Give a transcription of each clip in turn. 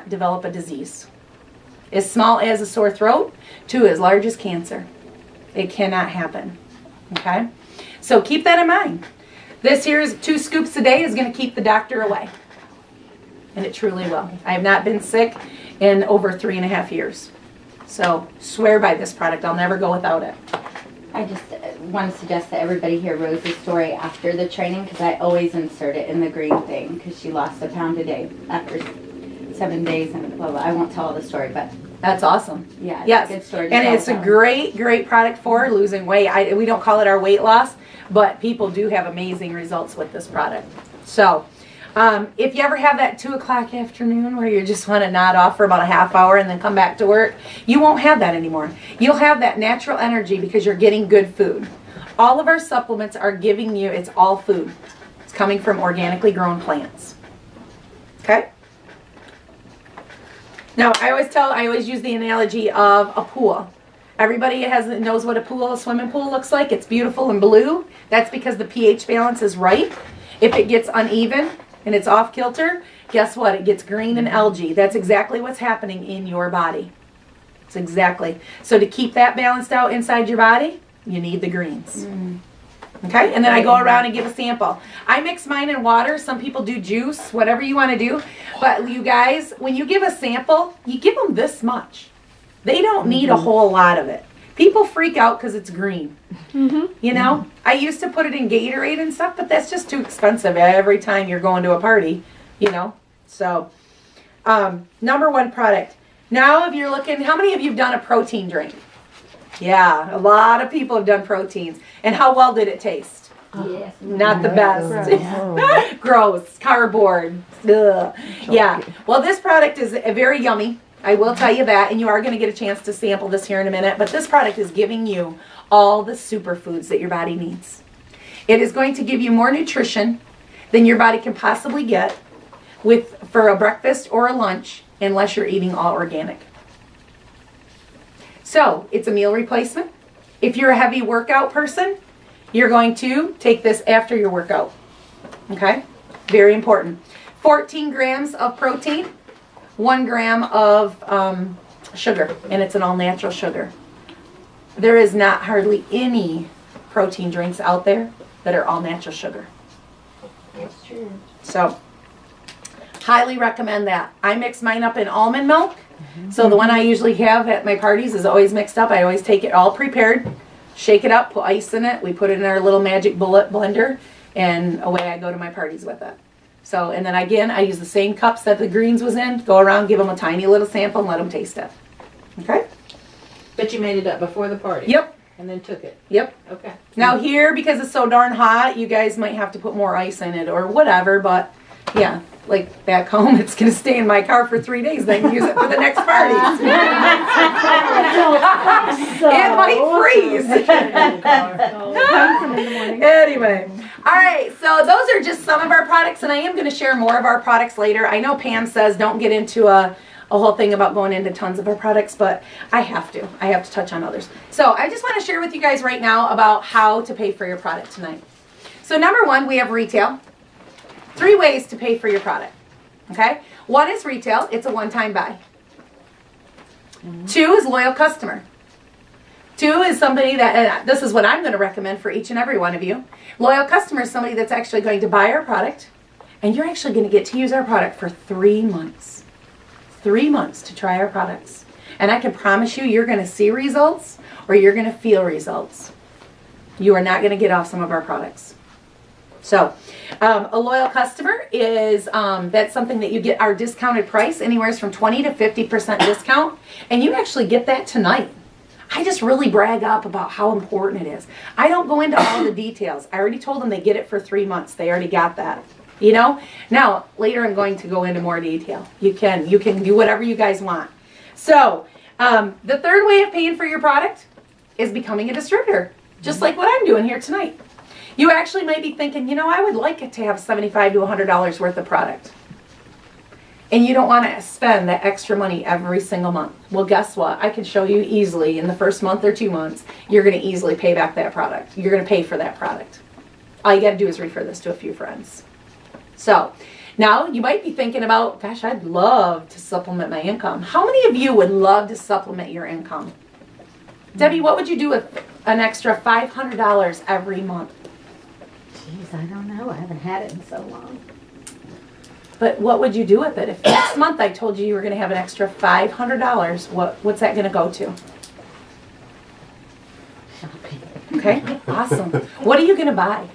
develop a disease. As small as a sore throat to as large as cancer. It cannot happen. Okay? So keep that in mind. This here is 2 scoops a day is going to keep the doctor away. And it truly will. I have not been sick in over 3.5 years. So swear by this product. I'll never go without it. I just want to suggest that everybody hear Rose's story after the training, because I always insert it in the green thing, because she lost a pound a day after 7 days and blah, blah. I won't tell all the story, but that's awesome. Yeah, it's yes. a good story. And it's a great product for losing weight. We don't call it our weight loss, but people do have amazing results with this product. So if you ever have that 2 o'clock afternoon where you just want to nod off for about a half hour and then come back to work, you won't have that anymore. You'll have that natural energy because you're getting good food. All of our supplements are giving you, it's all food. It's coming from organically grown plants. Okay? Now, I always use the analogy of a pool. Everybody knows what a swimming pool looks like. It's beautiful and blue. That's because the pH balance is right. If it gets uneven and it's off kilter, guess what? It gets green and algae. That's exactly what's happening in your body. It's exactly. So to keep that balanced out inside your body, you need the greens. Okay? And then I go around and give a sample. I mix mine in water. Some people do juice, whatever you want to do. But you guys, when you give a sample, you give them this much. They don't need a whole lot of it. People freak out because it's green. You know? I used to put it in Gatorade and stuff, but that's just too expensive every time you're going to a party. You know? So, number 1 product. Now if you're looking, how many of you have done a protein drink? Yeah, a lot of people have done proteins. And how well did it taste? Yes. Not the best. Gross. Cardboard. Ugh. Yeah. Well, this product is very yummy. I will tell you that. And you are going to get a chance to sample this here in a minute. But this product is giving you all the superfoods that your body needs. It is going to give you more nutrition than your body can possibly get for a breakfast or a lunch unless you're eating all organic. So, it's a meal replacement. If you're a heavy workout person, you're going to take this after your workout. Okay? Very important. 14 grams of protein, 1 gram of sugar, and it's an all-natural sugar. There is not hardly any protein drinks out there that are all-natural sugar. That's true. So, highly recommend that. I mix mine up in almond milk. So the one I usually have at my parties is always mixed up. I always take it all prepared, shake it up, put ice in it. We put it in our little magic bullet blender, and away I go to my parties with it. So, and then again, I use the same cups that the greens was in, go around, give them a tiny little sample, and let them taste it. Okay? But you made it up before the party? Yep. And then took it? Yep. Okay. Now here, because it's so darn hot, you guys might have to put more ice in it or whatever, but yeah. Like back home, it's going to stay in my car for 3 days. Then I can use it for the next party. It might freeze. Anyway. All right. So those are just some of our products. And I am going to share more of our products later. I know Pam says don't get into a whole thing about going into tons of our products. But I have to. I have to touch on others. So I just want to share with you guys right now about how to pay for your product tonight. So number 1, we have retail. 3 ways to pay for your product. Okay? 1 is retail. It's a one-time buy. 2 is loyal customer. 2 is somebody that, this is what I'm going to recommend for each and every one of you. Loyal customer is somebody that's actually going to buy our product, and you're actually going to get to use our product for 3 months. 3 months to try our products. And I can promise you, you're going to see results or you're going to feel results. You are not going to get off some of our products. So, a loyal customer is, that's something that you get our discounted price, anywhere from 20 to 50% discount, and you actually get that tonight. I just really brag up about how important it is. I don't go into all the details. I already told them they get it for 3 months. They already got that. You know? Now, later I'm going to go into more detail. You can do whatever you guys want. So, the 3rd way of paying for your product is becoming a distributor, just like what I'm doing here tonight. You actually might be thinking, you know, I would like it to have $75 to $100 worth of product. And you don't want to spend that extra money every single month. Well, guess what? I can show you easily in the first month or 2 months, you're going to easily pay back that product. You're going to pay for that product. All you got to do is refer this to a few friends. So, Now, you might be thinking about, gosh, I'd love to supplement my income. How many of you would love to supplement your income? Debbie, what would you do with an extra $500 every month? Jeez, I don't know. I haven't had it in so long. But what would you do with it? If next month I told you were going to have an extra $500, what's that going to go to? Shopping. Okay, awesome. What are you going to buy?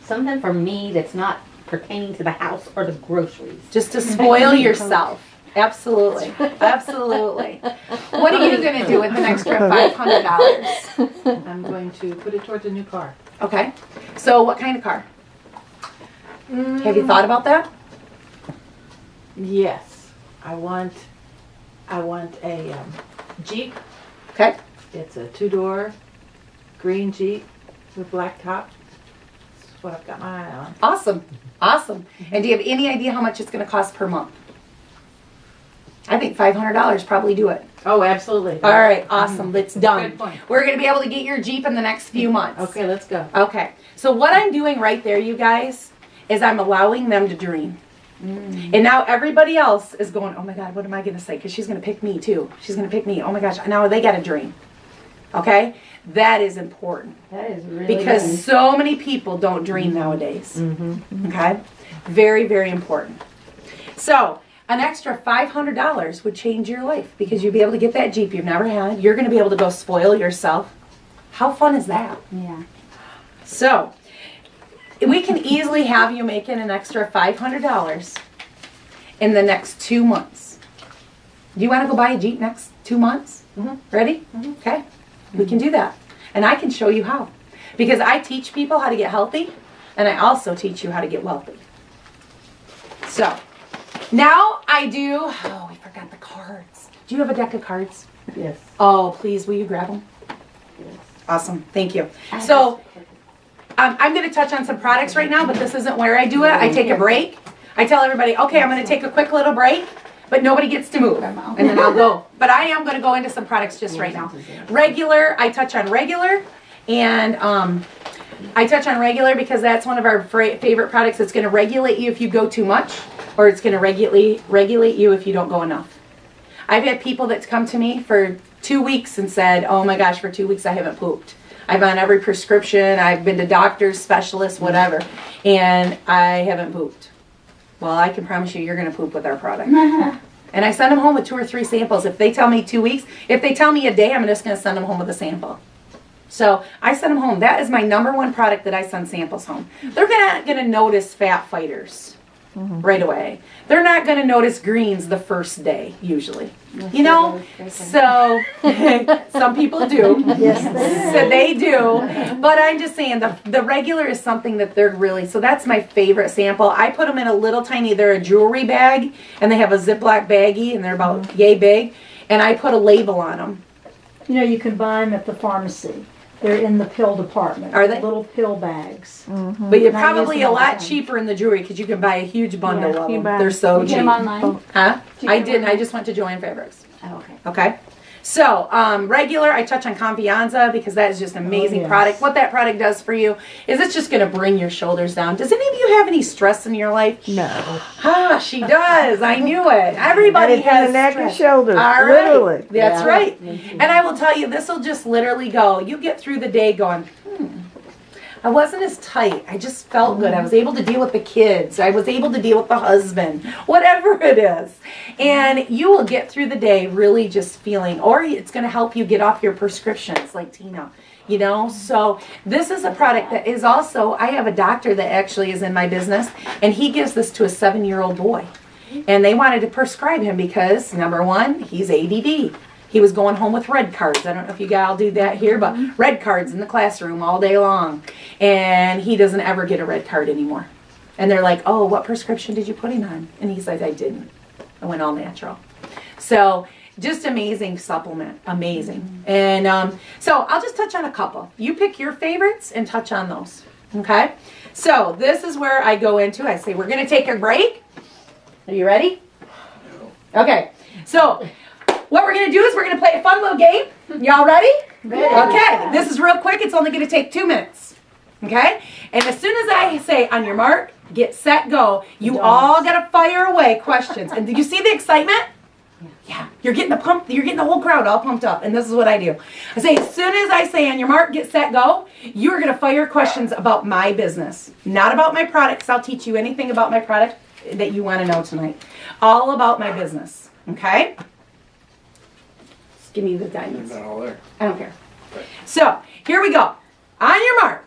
Something for me that's not pertaining to the house or the groceries. Just to spoil yourself. Absolutely. Absolutely. What are you going to do with an extra $500? I'm going to put it towards a new car. Okay. So what kind of car? Have you thought about that? Yes. I want a Jeep. Okay. It's a 2-door green Jeep with black top. That's what I've got my eye on. Awesome. Awesome. And do you have any idea how much it's going to cost per month? I think $500 probably do it. Oh, absolutely. All right. Awesome. It's done. Good point. We're going to be able to get your Jeep in the next few months. Okay, let's go. Okay. So what I'm doing right there, you guys, is I'm allowing them to dream. And now everybody else is going, oh my God, what am I going to say? Because she's going to pick me too. She's going to pick me. Oh my gosh, now they got a dream. Okay? That is important. That is really Because good. so many people don't dream nowadays. Okay? Very, very important. So, an extra $500 would change your life because you'd be able to get that Jeep you've never had. You're going to be able to go spoil yourself. How fun is that? Yeah. So, we can easily have you making an extra $500 in the next 2 months. Do you want to go buy a Jeep next 2 months? Ready? Okay. We can do that. And I can show you how. Because I teach people how to get healthy, and I also teach you how to get wealthy. So, now I do, oh, we forgot the cards. Do you have a deck of cards? Yes. Oh, please, will you grab them? Yes. Awesome. Thank you. So, I'm going to touch on some products right now, but this isn't where I do it. I take a break. I tell everybody, okay, I'm going to take a quick little break, but nobody gets to move. And then I'll go. But I am going to go into some products just right now. Regular, I touch on regular. And I touch on regular because that's one of our favorite products. It's going to regulate you if you go too much, or it's going to regulate you if you don't go enough. I've had people that's come to me for 2 weeks and said, oh my gosh, for 2 weeks I haven't pooped. I've on every prescription, I've been to doctors, specialists, whatever, and I haven't pooped. Well, I can promise you, you're going to poop with our product. And I send them home with 2 or 3 samples. If they tell me 2 weeks, if they tell me a day, I'm just going to send them home with a sample. So I send them home. That is my #1 product that I send samples home. They're not going to notice fat fighters right away. They're not going to notice greens the first day, usually. You know, so some people do. Yes, So they do. But I'm just saying the regular is something that they're really, so that's my favorite sample. I put them in a little tiny, they're a jewelry bag, and they have a Ziploc baggie, and they're about yay big, and I put a label on them. You know, you can buy them at the pharmacy. They're in the pill department. Are they? Little pill bags. But you're And I probably use a them all lot the time. cheaper in the jewelry because you can buy a huge bundle Yeah, of you them. buy- They're so You cheap. get them online? Huh? you I get didn't. them I just went to Joann Fabrics. Oh, okay. Okay. So, regular, I touch on Confianza because that is just an amazing yes. product. What that product does for you is it's just going to bring your shoulders down. Does any of you have any stress in your life? No. Ah, she does. I knew it. Everybody And it's in has the neck and stress. shoulders, All right. literally. That's Yeah. right. And I will tell you, this will just literally go. You get through the day going, I wasn't as tight. I just felt good. I was able to deal with the kids. I was able to deal with the husband, whatever it is. And you will get through the day really just feeling, or it's going to help you get off your prescriptions like Tina, you know? So this is a product that is also, I have a doctor that actually is in my business, and he gives this to a 7-year-old boy. And they wanted to prescribe him because, #1, he's ADD. He was going home with red cards. I don't know if you guys do that here, but red cards in the classroom all day long. And he doesn't ever get a red card anymore. And they're like, oh, what prescription did you put him on? And he said, I didn't. I went all natural. So just amazing supplement. Amazing. And so I'll just touch on a couple. You pick your favorites and touch on those. Okay? So this is where I go into, I say, we're going to take a break. Are you ready? Okay. So what we're going to do is we're going to play a fun little game. Y'all ready? Ready. Okay. This is real quick. It's only going to take 2 minutes. Okay? And as soon as I say on your mark, get set, go. You all got to fire away questions. And did you see the excitement? Yeah, you're getting the whole crowd all pumped up. And this is what I do. I say, as soon as I say on your mark, get set, go, you're going to fire questions about my business. Not about my products. I'll teach you anything about my product that you want to know tonight. All about my business. Okay? Just give me the diamonds. Not all there. I don't care. So, here we go. On your mark,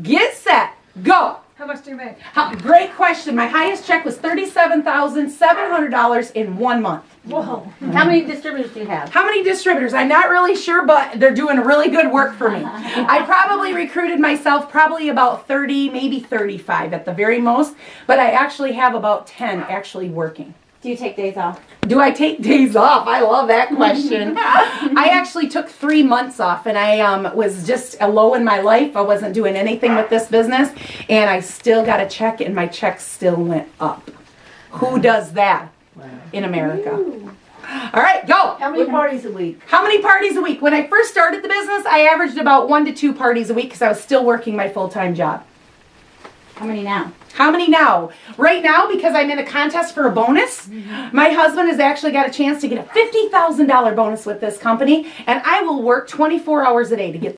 get set, go. How much do you make? Great question. My highest check was $37,700 in 1 month. Whoa. How many distributors do you have? How many distributors? I'm not really sure, but they're doing really good work for me. I probably recruited myself probably about 30, maybe 35 at the very most, but I actually have about 10 actually working. Do you take days off? Do I take days off? I love that question. I actually took 3 months off, and I was just low in my life. I wasn't doing anything with this business, and I still got a check, and my check still went up. Who does that in America? All right, go. How many parties a week? How many parties a week? When I first started the business, I averaged about 1 to 2 parties a week because I was still working my full-time job. How many now? How many now? Right now, because I'm in a contest for a bonus, my husband has actually got a chance to get a $50,000 bonus with this company, and I will work 24 hours a day to get